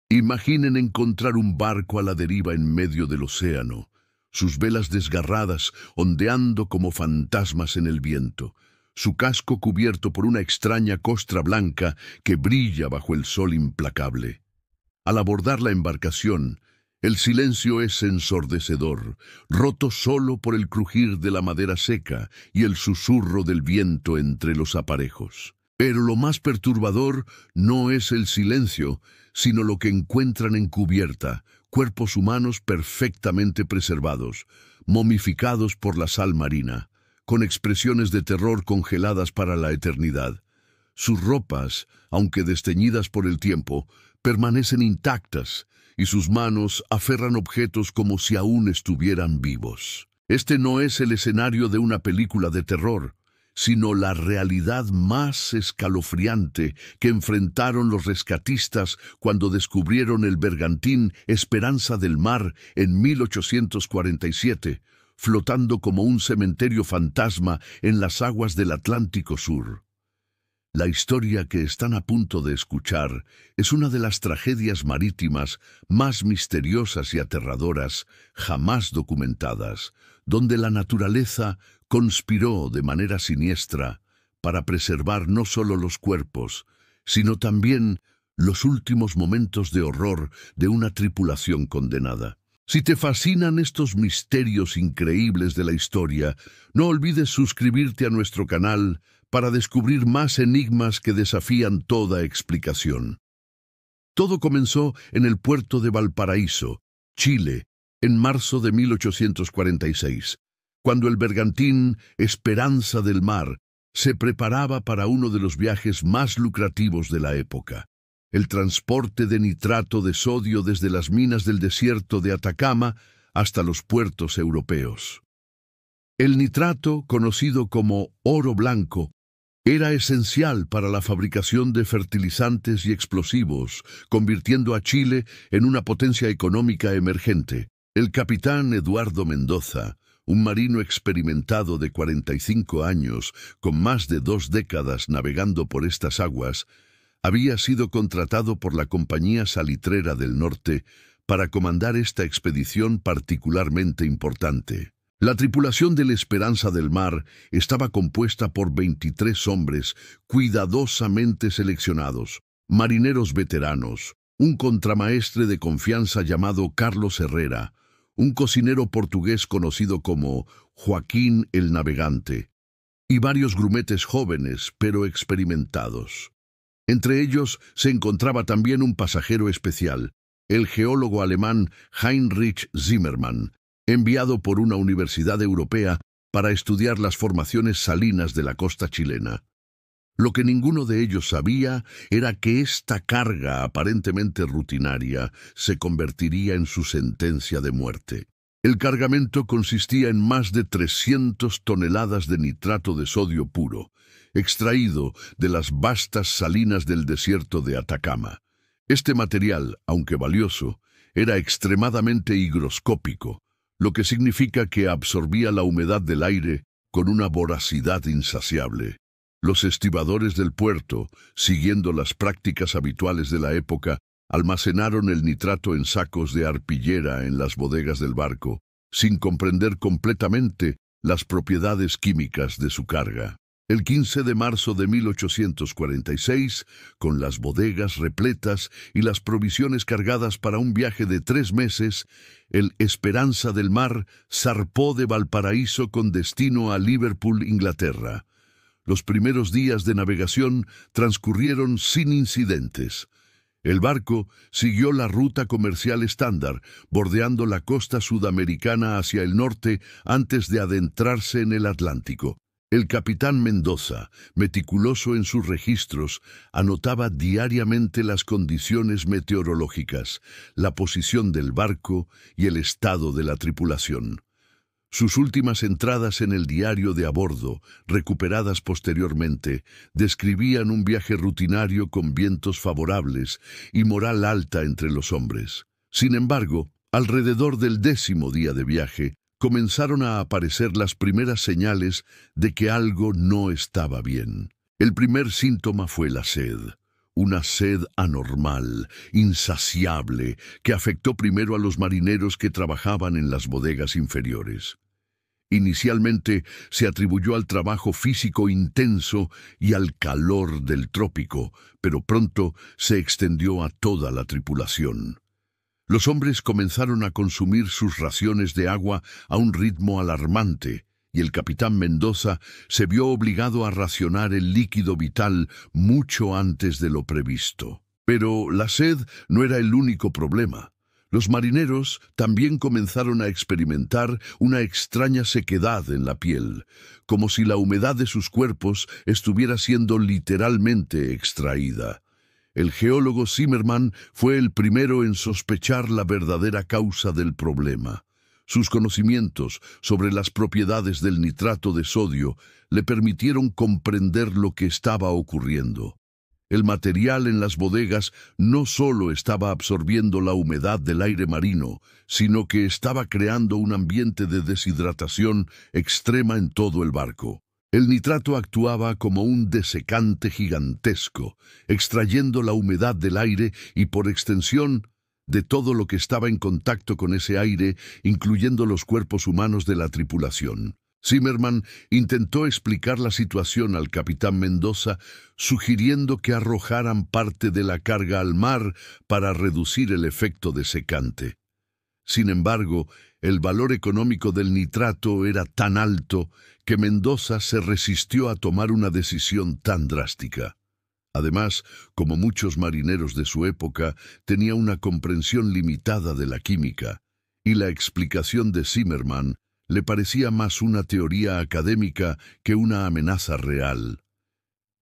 Imaginen encontrar un barco a la deriva en medio del océano, sus velas desgarradas ondeando como fantasmas en el viento, su casco cubierto por una extraña costra blanca que brilla bajo el sol implacable. Al abordar la embarcación, el silencio es ensordecedor, roto solo por el crujir de la madera seca y el susurro del viento entre los aparejos. Pero lo más perturbador no es el silencio, sino lo que encuentran en cubierta, cuerpos humanos perfectamente preservados, momificados por la sal marina, con expresiones de terror congeladas para la eternidad. Sus ropas, aunque desteñidas por el tiempo, permanecen intactas, y sus manos aferran objetos como si aún estuvieran vivos. Este no es el escenario de una película de terror, sino la realidad más escalofriante que enfrentaron los rescatistas cuando descubrieron el bergantín Esperanza del Mar en 1847, flotando como un cementerio fantasma en las aguas del Atlántico Sur. La historia que están a punto de escuchar es una de las tragedias marítimas más misteriosas y aterradoras jamás documentadas, donde la naturaleza conspiró de manera siniestra para preservar no solo los cuerpos, sino también los últimos momentos de horror de una tripulación condenada. Si te fascinan estos misterios increíbles de la historia, no olvides suscribirte a nuestro canal para descubrir más enigmas que desafían toda explicación. Todo comenzó en el puerto de Valparaíso, Chile, en marzo de 1846, cuando el bergantín Esperanza del Mar se preparaba para uno de los viajes más lucrativos de la época: el transporte de nitrato de sodio desde las minas del desierto de Atacama hasta los puertos europeos. El nitrato, conocido como oro blanco, era esencial para la fabricación de fertilizantes y explosivos, convirtiendo a Chile en una potencia económica emergente. El capitán Eduardo Mendoza, un marino experimentado de 45 años, con más de 2 décadas navegando por estas aguas, había sido contratado por la Compañía Salitrera del Norte para comandar esta expedición particularmente importante. La tripulación del Esperanza del Mar estaba compuesta por 23 hombres cuidadosamente seleccionados, marineros veteranos, un contramaestre de confianza llamado Carlos Herrera, un cocinero portugués conocido como Joaquín el Navegante, y varios grumetes jóvenes pero experimentados. Entre ellos se encontraba también un pasajero especial, el geólogo alemán Heinrich Zimmermann, enviado por una universidad europea para estudiar las formaciones salinas de la costa chilena. Lo que ninguno de ellos sabía era que esta carga aparentemente rutinaria se convertiría en su sentencia de muerte. El cargamento consistía en más de 300 toneladas de nitrato de sodio puro, extraído de las vastas salinas del desierto de Atacama. Este material, aunque valioso, era extremadamente higroscópico, lo que significa que absorbía la humedad del aire con una voracidad insaciable. Los estibadores del puerto, siguiendo las prácticas habituales de la época, almacenaron el nitrato en sacos de arpillera en las bodegas del barco, sin comprender completamente las propiedades químicas de su carga. El 15 de marzo de 1846, con las bodegas repletas y las provisiones cargadas para un viaje de 3 meses, el Esperanza del Mar zarpó de Valparaíso con destino a Liverpool, Inglaterra. Los primeros días de navegación transcurrieron sin incidentes. El barco siguió la ruta comercial estándar, bordeando la costa sudamericana hacia el norte antes de adentrarse en el Atlántico. El capitán Mendoza, meticuloso en sus registros, anotaba diariamente las condiciones meteorológicas, la posición del barco y el estado de la tripulación. Sus últimas entradas en el diario de a bordo, recuperadas posteriormente, describían un viaje rutinario con vientos favorables y moral alta entre los hombres. Sin embargo, alrededor del 10º día de viaje, comenzaron a aparecer las primeras señales de que algo no estaba bien. El primer síntoma fue la sed, una sed anormal, insaciable, que afectó primero a los marineros que trabajaban en las bodegas inferiores. Inicialmente se atribuyó al trabajo físico intenso y al calor del trópico, pero pronto se extendió a toda la tripulación. Los hombres comenzaron a consumir sus raciones de agua a un ritmo alarmante, y el capitán Mendoza se vio obligado a racionar el líquido vital mucho antes de lo previsto. Pero la sed no era el único problema. Los marineros también comenzaron a experimentar una extraña sequedad en la piel, como si la humedad de sus cuerpos estuviera siendo literalmente extraída. El geólogo Zimmermann fue el primero en sospechar la verdadera causa del problema. Sus conocimientos sobre las propiedades del nitrato de sodio le permitieron comprender lo que estaba ocurriendo. El material en las bodegas no solo estaba absorbiendo la humedad del aire marino, sino que estaba creando un ambiente de deshidratación extrema en todo el barco. El nitrato actuaba como un desecante gigantesco, extrayendo la humedad del aire y, por extensión, de todo lo que estaba en contacto con ese aire, incluyendo los cuerpos humanos de la tripulación. Zimmermann intentó explicar la situación al capitán Mendoza, sugiriendo que arrojaran parte de la carga al mar para reducir el efecto desecante. Sin embargo, el valor económico del nitrato era tan alto que Mendoza se resistió a tomar una decisión tan drástica. Además, como muchos marineros de su época, tenía una comprensión limitada de la química, y la explicación de Zimmermann le parecía más una teoría académica que una amenaza real.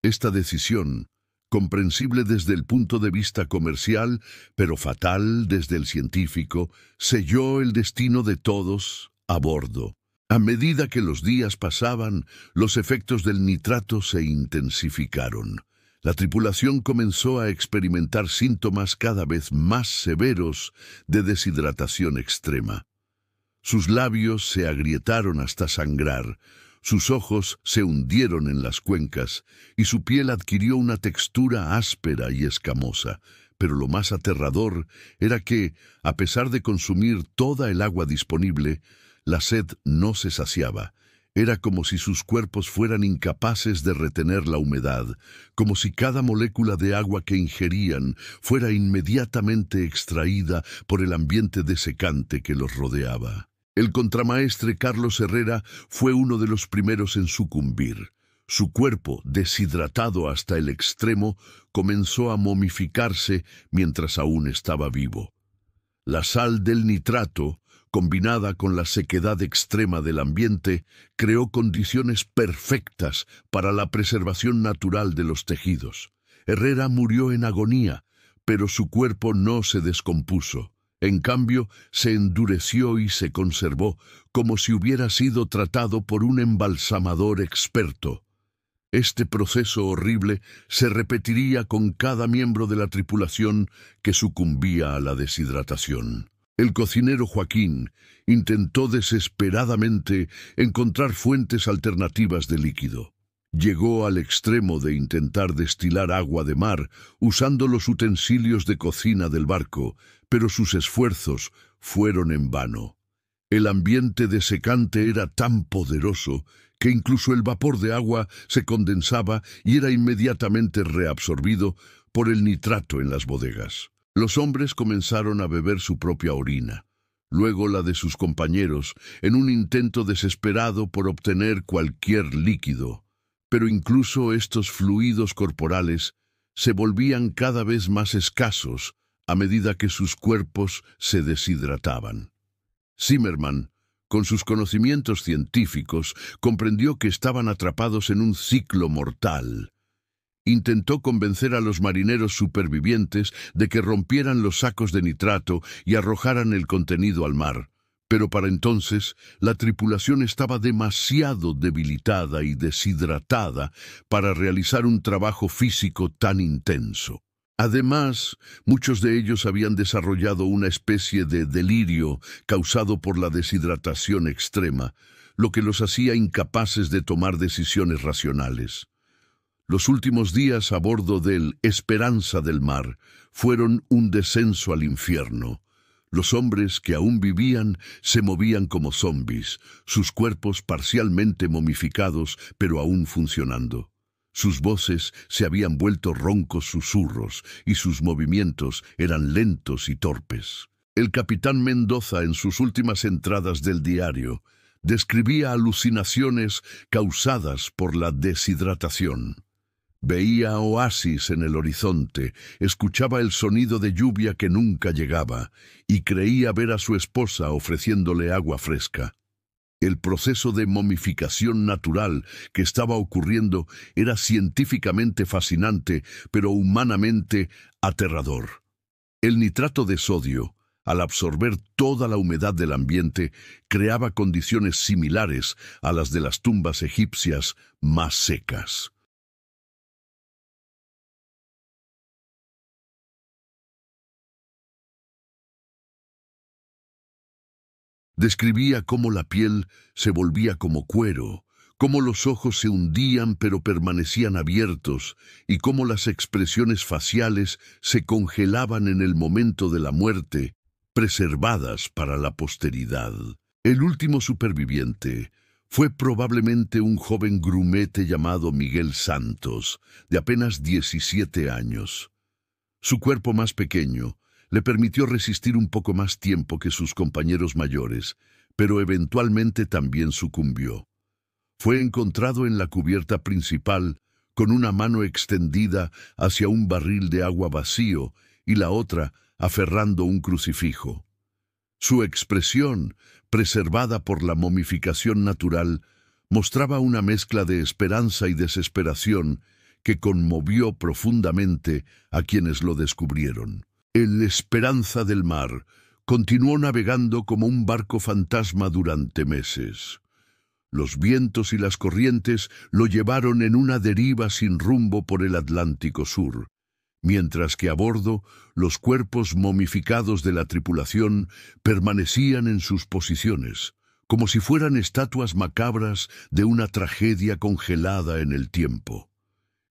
Esta decisión, comprensible desde el punto de vista comercial, pero fatal desde el científico, selló el destino de todos a bordo. A medida que los días pasaban, los efectos del nitrato se intensificaron. La tripulación comenzó a experimentar síntomas cada vez más severos de deshidratación extrema. Sus labios se agrietaron hasta sangrar, sus ojos se hundieron en las cuencas y su piel adquirió una textura áspera y escamosa. Pero lo más aterrador era que, a pesar de consumir toda el agua disponible, la sed no se saciaba. Era como si sus cuerpos fueran incapaces de retener la humedad, como si cada molécula de agua que ingerían fuera inmediatamente extraída por el ambiente desecante que los rodeaba. El contramaestre Carlos Herrera fue uno de los primeros en sucumbir. Su cuerpo, deshidratado hasta el extremo, comenzó a momificarse mientras aún estaba vivo. La sal del nitrato, combinada con la sequedad extrema del ambiente, creó condiciones perfectas para la preservación natural de los tejidos. Herrera murió en agonía, pero su cuerpo no se descompuso. En cambio, se endureció y se conservó, como si hubiera sido tratado por un embalsamador experto. Este proceso horrible se repetiría con cada miembro de la tripulación que sucumbía a la deshidratación. El cocinero Joaquín intentó desesperadamente encontrar fuentes alternativas de líquido. Llegó al extremo de intentar destilar agua de mar usando los utensilios de cocina del barco, pero sus esfuerzos fueron en vano. El ambiente desecante era tan poderoso que incluso el vapor de agua se condensaba y era inmediatamente reabsorbido por el nitrato en las bodegas. Los hombres comenzaron a beber su propia orina, luego la de sus compañeros, en un intento desesperado por obtener cualquier líquido. Pero incluso estos fluidos corporales se volvían cada vez más escasos a medida que sus cuerpos se deshidrataban. Zimmermann, con sus conocimientos científicos, comprendió que estaban atrapados en un ciclo mortal. Intentó convencer a los marineros supervivientes de que rompieran los sacos de nitrato y arrojaran el contenido al mar. Pero para entonces, la tripulación estaba demasiado debilitada y deshidratada para realizar un trabajo físico tan intenso. Además, muchos de ellos habían desarrollado una especie de delirio causado por la deshidratación extrema, lo que los hacía incapaces de tomar decisiones racionales. Los últimos días a bordo del Esperanza del Mar fueron un descenso al infierno. Los hombres que aún vivían se movían como zombis, sus cuerpos parcialmente momificados pero aún funcionando. Sus voces se habían vuelto roncos susurros y sus movimientos eran lentos y torpes. El capitán Mendoza, en sus últimas entradas del diario, describía alucinaciones causadas por la deshidratación. Veía oasis en el horizonte, escuchaba el sonido de lluvia que nunca llegaba y creía ver a su esposa ofreciéndole agua fresca. El proceso de momificación natural que estaba ocurriendo era científicamente fascinante, pero humanamente aterrador. El nitrato de sodio, al absorber toda la humedad del ambiente, creaba condiciones similares a las de las tumbas egipcias más secas. Describía cómo la piel se volvía como cuero, cómo los ojos se hundían pero permanecían abiertos y cómo las expresiones faciales se congelaban en el momento de la muerte, preservadas para la posteridad. El último superviviente fue probablemente un joven grumete llamado Miguel Santos, de apenas 17 años. Su cuerpo más pequeño le permitió resistir un poco más tiempo que sus compañeros mayores, pero eventualmente también sucumbió. Fue encontrado en la cubierta principal con una mano extendida hacia un barril de agua vacío y la otra aferrando un crucifijo. Su expresión, preservada por la momificación natural, mostraba una mezcla de esperanza y desesperación que conmovió profundamente a quienes lo descubrieron. El Esperanza del Mar continuó navegando como un barco fantasma durante meses. Los vientos y las corrientes lo llevaron en una deriva sin rumbo por el Atlántico Sur, mientras que a bordo los cuerpos momificados de la tripulación permanecían en sus posiciones, como si fueran estatuas macabras de una tragedia congelada en el tiempo.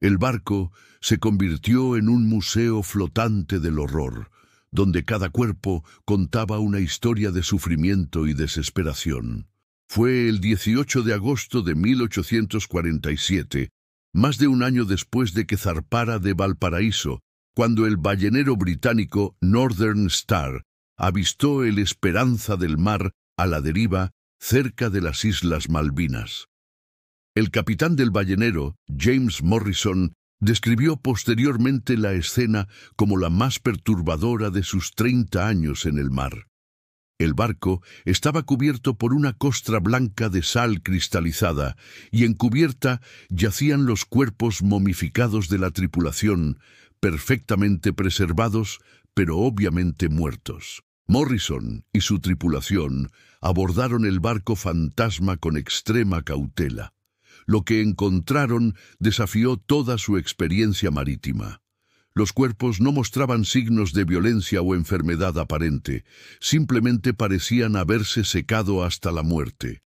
El barco se convirtió en un museo flotante del horror, donde cada cuerpo contaba una historia de sufrimiento y desesperación. Fue el 18 de agosto de 1847, más de un año después de que zarpara de Valparaíso, cuando el ballenero británico Northern Star avistó el Esperanza del Mar a la deriva cerca de las Islas Malvinas. El capitán del ballenero, James Morrison, describió posteriormente la escena como la más perturbadora de sus 30 años en el mar. El barco estaba cubierto por una costra blanca de sal cristalizada y en cubierta yacían los cuerpos momificados de la tripulación, perfectamente preservados, pero obviamente muertos. Morrison y su tripulación abordaron el barco fantasma con extrema cautela. Lo que encontraron desafió toda su experiencia marítima. Los cuerpos no mostraban signos de violencia o enfermedad aparente, simplemente parecían haberse secado hasta la muerte.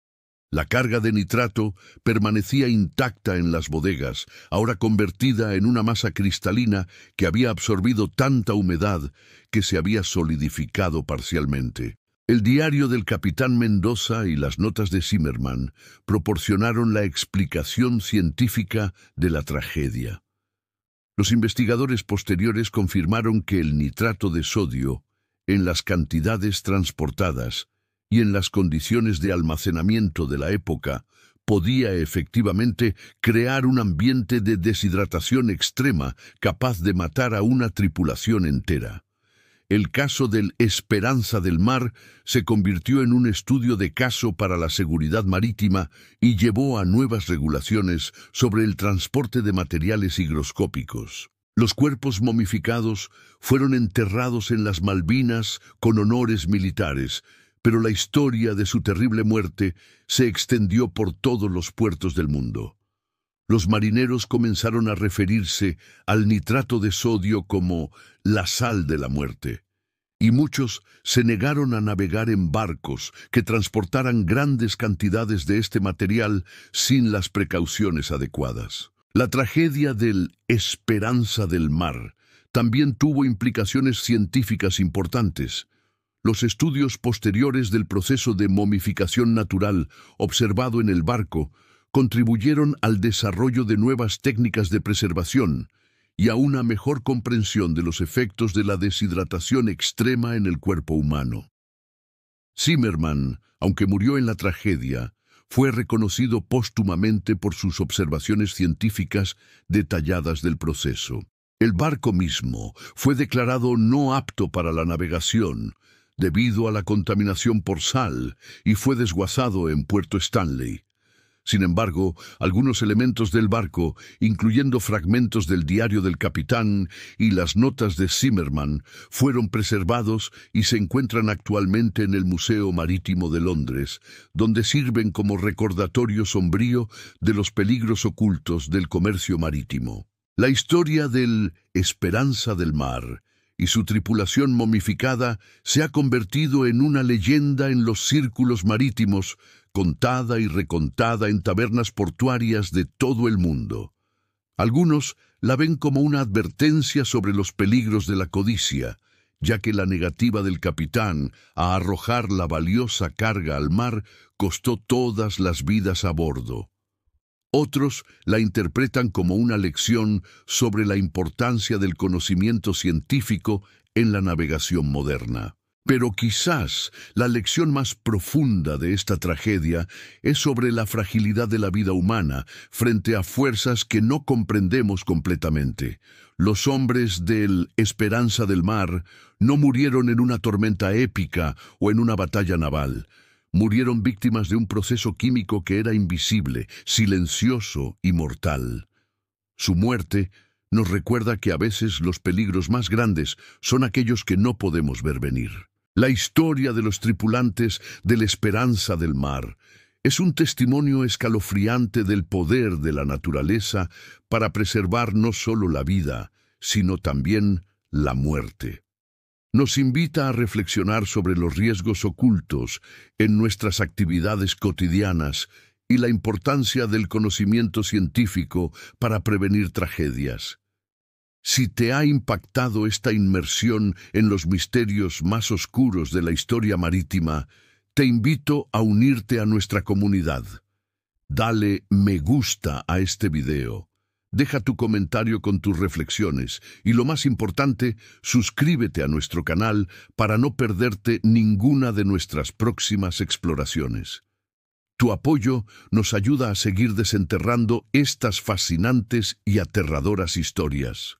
La carga de nitrato permanecía intacta en las bodegas, ahora convertida en una masa cristalina que había absorbido tanta humedad que se había solidificado parcialmente. El diario del capitán Mendoza y las notas de Zimmerman proporcionaron la explicación científica de la tragedia. Los investigadores posteriores confirmaron que el nitrato de sodio, en las cantidades transportadas y en las condiciones de almacenamiento de la época, podía efectivamente crear un ambiente de deshidratación extrema capaz de matar a una tripulación entera. El caso del Esperanza del Mar se convirtió en un estudio de caso para la seguridad marítima y llevó a nuevas regulaciones sobre el transporte de materiales higroscópicos. Los cuerpos momificados fueron enterrados en las Malvinas con honores militares, pero la historia de su terrible muerte se extendió por todos los puertos del mundo. Los marineros comenzaron a referirse al nitrato de sodio como la sal de la muerte, y muchos se negaron a navegar en barcos que transportaran grandes cantidades de este material sin las precauciones adecuadas. La tragedia del Esperanza del Mar también tuvo implicaciones científicas importantes. Los estudios posteriores del proceso de momificación natural observado en el barco contribuyeron al desarrollo de nuevas técnicas de preservación y a una mejor comprensión de los efectos de la deshidratación extrema en el cuerpo humano. Zimmermann, aunque murió en la tragedia, fue reconocido póstumamente por sus observaciones científicas detalladas del proceso. El barco mismo fue declarado no apto para la navegación debido a la contaminación por sal y fue desguazado en Puerto Stanley. Sin embargo, algunos elementos del barco, incluyendo fragmentos del diario del capitán y las notas de Zimmermann, fueron preservados y se encuentran actualmente en el Museo Marítimo de Londres, donde sirven como recordatorio sombrío de los peligros ocultos del comercio marítimo. La historia del Esperanza del Mar y su tripulación momificada se ha convertido en una leyenda en los círculos marítimos, contada y recontada en tabernas portuarias de todo el mundo. Algunos la ven como una advertencia sobre los peligros de la codicia, ya que la negativa del capitán a arrojar la valiosa carga al mar costó todas las vidas a bordo. Otros la interpretan como una lección sobre la importancia del conocimiento científico en la navegación moderna. Pero quizás la lección más profunda de esta tragedia es sobre la fragilidad de la vida humana frente a fuerzas que no comprendemos completamente. Los hombres del Esperanza del Mar no murieron en una tormenta épica o en una batalla naval. Murieron víctimas de un proceso químico que era invisible, silencioso y mortal. Su muerte nos recuerda que a veces los peligros más grandes son aquellos que no podemos ver venir. La historia de los tripulantes del Esperanza del Mar es un testimonio escalofriante del poder de la naturaleza para preservar no solo la vida, sino también la muerte. Nos invita a reflexionar sobre los riesgos ocultos en nuestras actividades cotidianas y la importancia del conocimiento científico para prevenir tragedias. Si te ha impactado esta inmersión en los misterios más oscuros de la historia marítima, te invito a unirte a nuestra comunidad. Dale me gusta a este video. Deja tu comentario con tus reflexiones y, lo más importante, suscríbete a nuestro canal para no perderte ninguna de nuestras próximas exploraciones. Tu apoyo nos ayuda a seguir desenterrando estas fascinantes y aterradoras historias.